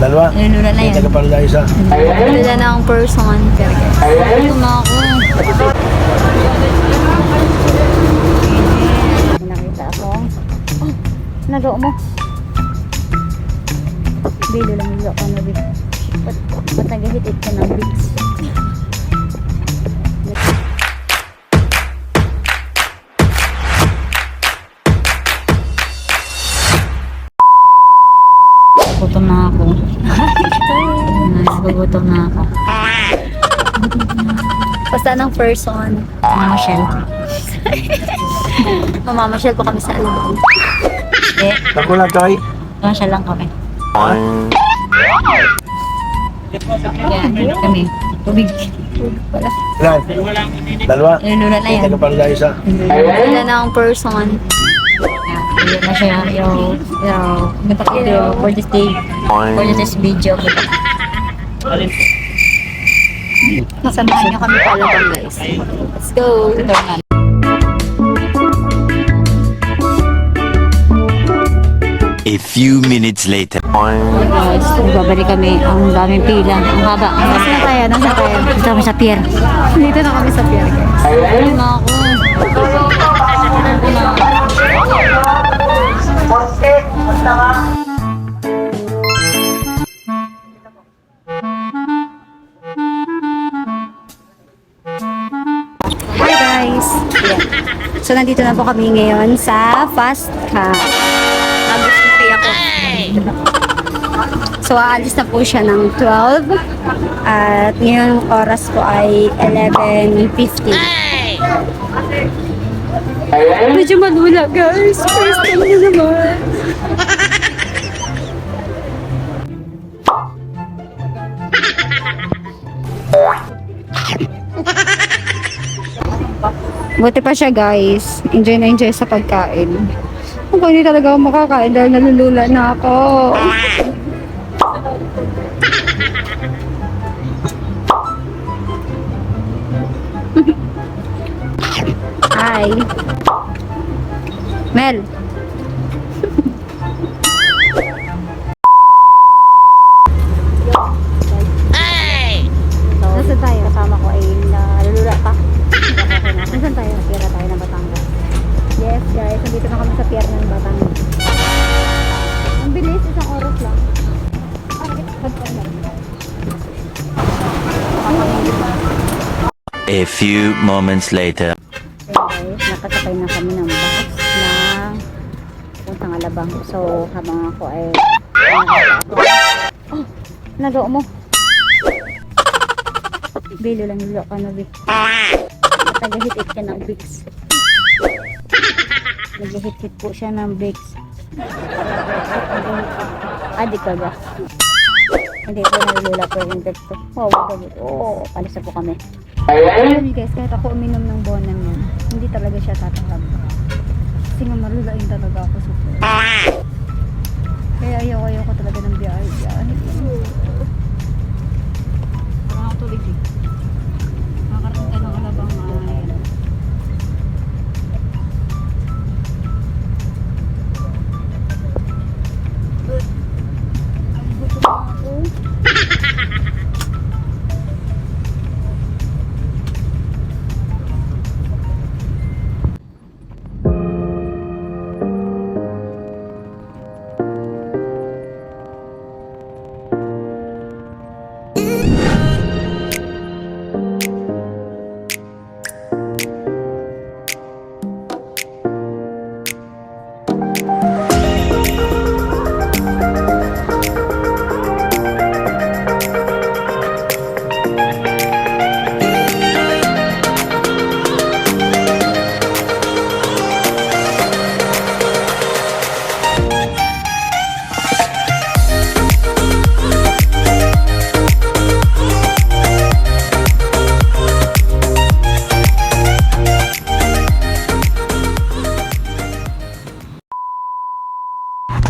Dalawa. Nilula na yan. Nagkapalo tayo isa. Nilula na ang person. Pero guys, ito na ako. Nakita ako. Oh, nalo mo. Bilo lang nilo ako na big. Ba't nag-hit-hit ka ng bigs? Gutom na ako. Gutom na ako. Basta ng person. Mamamasyal. Mamamasyal po kami sa alabang. Eh, Ako lang tayo. mamamasyal lang kami. Yan, kami. Tubig. Tubig pala. Ilan? Dalawa. Nilula na yan. Nagkapalo tayo isa. Nilula na ang person. Yun na siya. Yo, for this day. For this video. Samahan niyo kami palabang guys. Let's go! A few minutes later. Guys, babalik kami. Ang daming pila. Ang haba. Nasa na tayo? Nasa tayo? Dito kami sa pier. Dito na kami sa pier guys. Ayun na ako. Hi guys! So nandito na po kami ngayon sa Fast Car. Nag-stay ako. So aalis na po siya ng 12 at ngayon oras po ay 11:50. Medyo malula guys. First time na naman. Buti pa siya guys. Enjoy na enjoy sa pagkain. Kung hindi talaga ako makakain dahil nalulula na ako. Hi. Mel. Nasaan tayo? Kasama ko ay nalulula pa. Nasaan tayo? Pira tayo ng Batangas. Yes guys, nandito na kami sa pier ng Batangas. Ang bilis, isang oras lang. A few moments later. Okay guys, nakasakay na kami ng bus na puntang Alabang. So, habang ako ay oh, nalo mo. Bilo lang nilo ka na big. At nag-hit-hit ka ng bigs. Nag-hit-hit po siya ng bigs. Adik ka ba? Hindi po nalulula po yung dad ko. Wow, palis na po kami. Ayun guys, kahit ako uminom ng bonan yan, hindi talaga siya tatanggap. Kasi nga marulain talaga ako super. Kaya ayoko talaga ng biyahe. Parang ako tulig eh. Makakarating ka ng Alabang ay ang gusto ko ako.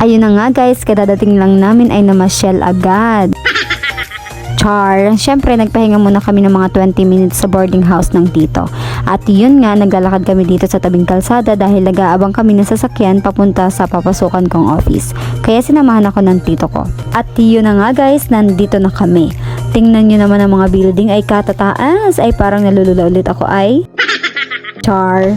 Ayun na nga guys, kadadating lang namin ay namasyal agad. Char. Siyempre, nagpahinga muna kami ng mga 20 minutes sa boarding house ng tito. At yun nga, naglalakad kami dito sa tabing kalsada dahil nag-aabang kami ng sasakyan papunta sa papasukan kong office. Kaya sinamahan ako ng tito ko. At yun na nga guys, nandito na kami. Tingnan nyo naman ang mga building ay katataas. Ay parang nalulula ulit ako ay. Char.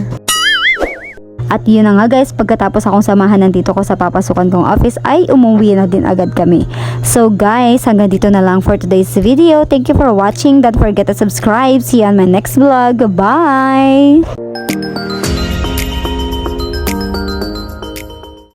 At yun na nga guys, pagkatapos akong samahan ng tito ko sa papasukan kong office ay umuwi na din agad kami. So guys, hanggang dito na lang for today's video. Thank you for watching. Don't forget to subscribe. See you on my next vlog. Bye!